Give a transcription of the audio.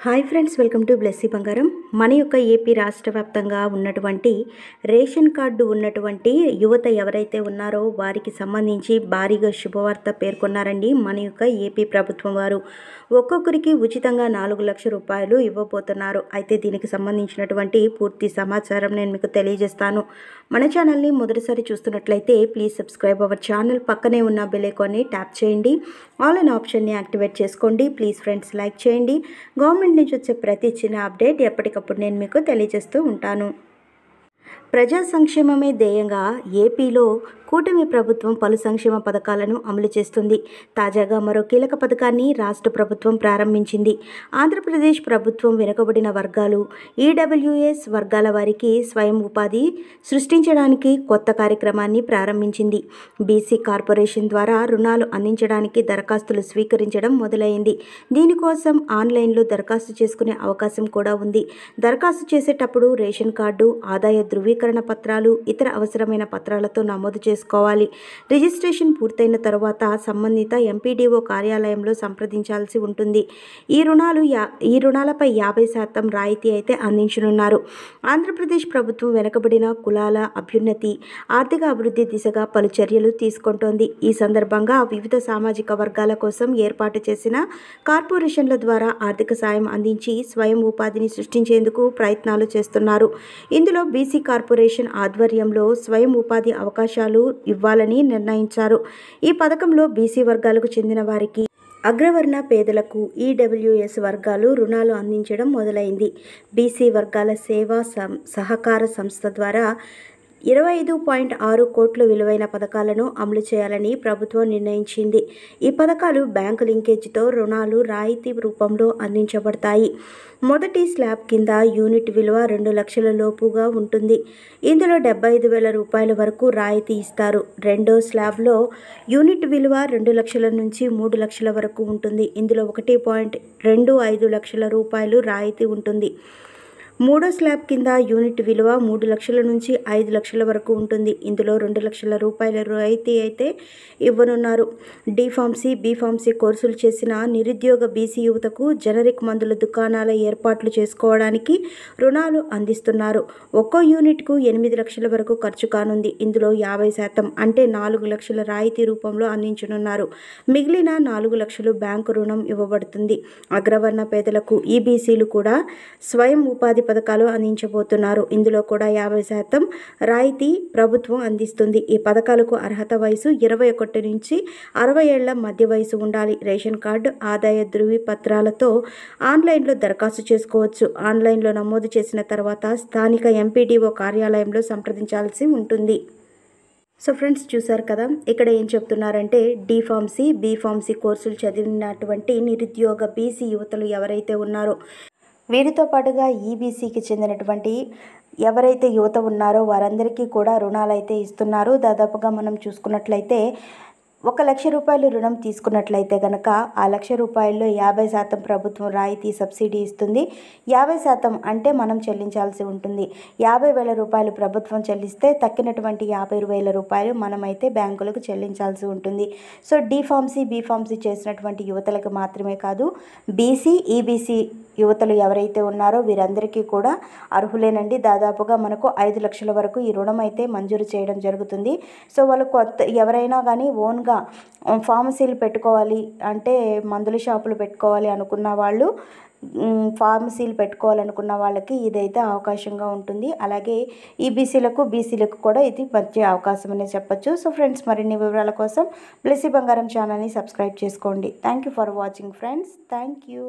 Hi friends, welcome to Blessy బంగారం. మన యొక్క ఏపీ రాష్ట్ర వ్యాప్తంగా ఉన్నటువంటి రేషన్ కార్డు ఉన్నటువంటి యువత ఎవరైతే ఉన్నారో వారికి సంబంధించి భారీగా శుభవార్త పేర్కొన్నారండి మన యొక్క ఏపీ ప్రభుత్వం వారు. ఒక్కొక్కరికి ఉచితంగా 4 లక్షల రూపాయలు ఇవ్వబోతున్నారు. అయితే దీనికి సంబంధించినటువంటి పూర్తి సమాచారం నేను మీకు తెలియజేస్తాను. మన ఛానల్ని మొదటిసారి చూస్తున్నట్లయితే ప్లీజ్ సబ్స్క్రైబ్ అవర్ ఛానల్. పక్కనే ఉన్న బెల్ ఐకాన్ని ట్యాప్ చేయండి. ఆల్ అనే ఆప్షన్ని యాక్టివేట్ చేసుకోండి. ప్లీజ్ ఫ్రెండ్స్ లైక్ చేయండి. గవర్నమెంట్ నుంచి వచ్చే ప్రతి చిన్న అప్డేట్ ఎప్పటికప్పుడు నేను మీకు తెలియజేస్తూ ఉంటాను. ప్రజా సంక్షేమమే ధ్యేయంగా ఏపీలో కూటమి ప్రభుత్వం పలు సంక్షేమ పథకాలను అమలు చేస్తుంది. తాజాగా మరో కీలక పథకాన్ని రాష్ట్ర ప్రభుత్వం ప్రారంభించింది. ఆంధ్రప్రదేశ్ ప్రభుత్వం వెనుకబడిన వర్గాలు, ఈడబ్ల్యూఎస్ వర్గాల వారికి స్వయం ఉపాధి సృష్టించడానికి కొత్త కార్యక్రమాన్ని ప్రారంభించింది. బీసీ కార్పొరేషన్ ద్వారా రుణాలు అందించడానికి దరఖాస్తులు స్వీకరించడం మొదలైంది. దీనికోసం ఆన్లైన్లో దరఖాస్తు చేసుకునే అవకాశం కూడా ఉంది. దరఖాస్తు చేసేటప్పుడు రేషన్ కార్డు, ఆదాయ ధృవీకరణ పత్రాలు, ఇతర అవసరమైన పత్రాలతో నమోదు చేసుకోవాలి. రిజిస్ట్రేషన్ పూర్తయిన తర్వాత సంబంధిత ఎంపీడీఓ కార్యాలయంలో సంప్రదించాల్సి ఉంటుంది. ఈ రుణాలపై 50% రాయితీ అయితే అందించనున్నారు. ఆంధ్రప్రదేశ్ ప్రభుత్వం వెనుకబడిన కులాల అభ్యున్నతి, ఆర్థిక అభివృద్ధి దిశగా పలు చర్యలు తీసుకుంటోంది. ఈ సందర్భంగా వివిధ సామాజిక వర్గాల కోసం ఏర్పాటు చేసిన కార్పొరేషన్ల ద్వారా ఆర్థిక సాయం అందించి స్వయం ఉపాధిని సృష్టించేందుకు ప్రయత్నాలు చేస్తున్నారు. ఇందులో బీసీ కార్పొరేషన్ ఆధ్వర్యంలో స్వయం ఉపాధి అవకాశాలు ఇవ్వాలని నిర్ణయించారు. ఈ పథకంలో బీసీ వర్గాలకు చెందిన వారికి, అగ్రవర్ణ పేదలకు, ఈడబ్ల్యూఎస్ వర్గాలు రుణాలు అందించడం మొదలైంది. బీసీ వర్గాల సేవా సహకార సంస్థ ద్వారా 25.6 కోట్ల విలువైన పథకాలను అమలు చేయాలని ప్రభుత్వం నిర్ణయించింది. ఈ పథకాలు బ్యాంకు లింకేజీతో రుణాలు రాయితీ రూపంలో అందించబడతాయి. మొదటి స్లాబ్ కింద యూనిట్ విలువ 2 లక్షల లోపుగా ఉంటుంది. ఇందులో 75,000 రూపాయల వరకు రాయితీ ఇస్తారు. రెండో స్లాబ్లో యూనిట్ విలువ 2 లక్షల నుంచి 3 లక్షల వరకు ఉంటుంది. ఇందులో 1.25 లక్షల రూపాయలు రాయితీ ఉంటుంది. మూడో స్లాబ్ కింద యూనిట్ విలువ 3 లక్షల నుంచి 5 లక్షల వరకు ఉంటుంది. ఇందులో 2 లక్షల రూపాయల రాయితీ అయితే ఇవ్వనున్నారు. డి ఫార్మసీ, బి ఫార్మసీ కోర్సులు చేసిన నిరుద్యోగ బీసీ యువతకు జనరిక్ మందుల దుకాణాల ఏర్పాట్లు చేసుకోవడానికి రుణాలు అందిస్తున్నారు. ఒక్కో యూనిట్కు 8 లక్షల వరకు ఖర్చు కానుంది. ఇందులో 50% అంటే 4 లక్షల రాయితీ రూపంలో అందించనున్నారు. మిగిలిన 4 లక్షలు బ్యాంకు రుణం ఇవ్వబడుతుంది. అగ్రవర్ణ పేదలకు, ఈబీసీలు కూడా స్వయం ఉపాధి పథకాలు అందించబోతున్నారు. ఇందులో కూడా 50% రాయితీ ప్రభుత్వం అందిస్తుంది. ఈ పథకాలకు అర్హత వయసు 21 నుంచి 60 ఏళ్ల మధ్య వయసు ఉండాలి. రేషన్ కార్డు, ఆదాయ ధృవీ పత్రాలతో ఆన్లైన్లో దరఖాస్తు చేసుకోవచ్చు. ఆన్లైన్లో నమోదు చేసిన తర్వాత స్థానిక ఎంపీడీఓ కార్యాలయంలో సంప్రదించాల్సి ఉంటుంది. సో ఫ్రెండ్స్, చూసారు కదా, ఇక్కడ ఏం చెప్తున్నారంటే డి ఫార్మసీ, బి ఫార్మసీ కోర్సులు చదివినటువంటి నిరుద్యోగ బీసీ యువతలు ఎవరైతే ఉన్నారో వీరితో పాటుగా ఈబీసీకి చెందినటువంటి ఎవరైతే యువత ఉన్నారో వారందరికీ కూడా రుణాలు అయితే ఇస్తున్నారు. దాదాపుగా మనం చూసుకున్నట్లయితే 1 లక్ష రూపాయలు రుణం తీసుకున్నట్లయితే కనుక ఆ 1 లక్ష రూపాయల్లో 50% ప్రభుత్వం రాయితీ సబ్సిడీ ఇస్తుంది. 50% అంటే మనం చెల్లించాల్సి ఉంటుంది. 50,000 రూపాయలు ప్రభుత్వం చెల్లిస్తే తక్కినటువంటి 50,000 రూపాయలు మనమైతే బ్యాంకులకు చెల్లించాల్సి ఉంటుంది. So D pharmacy, B pharmacy చేసినటువంటి యువతలకు మాత్రమే కాదు, బీసీ, ఈబీసీ యువతలు ఎవరైతే ఉన్నారో వీరందరికీ కూడా అర్హులేనండి. దాదాపుగా మనకు 5 లక్షల వరకు ఈ రుణం అయితే మంజూరు చేయడం జరుగుతుంది. సో వాళ్ళు ఎవరైనా కానీ ఓన్గా ఫార్మసీలు పెట్టుకోవాలి అంటే, మందుల షాపులు పెట్టుకోవాలి అనుకున్న వాళ్ళు, ఫార్మసీలు పెట్టుకోవాలనుకున్న వాళ్ళకి ఇదైతే అవకాశంగా ఉంటుంది. అలాగే ఈబీసీలకు, బీసీలకు కూడా ఇది మంచి అవకాశం అనే చెప్పొచ్చు. సో ఫ్రెండ్స్, మరిన్ని వివరాల కోసం బ్లెస్సీ బంగారం ఛానల్ని సబ్స్క్రైబ్ చేసుకోండి. Thank you for watching friends. Thank you.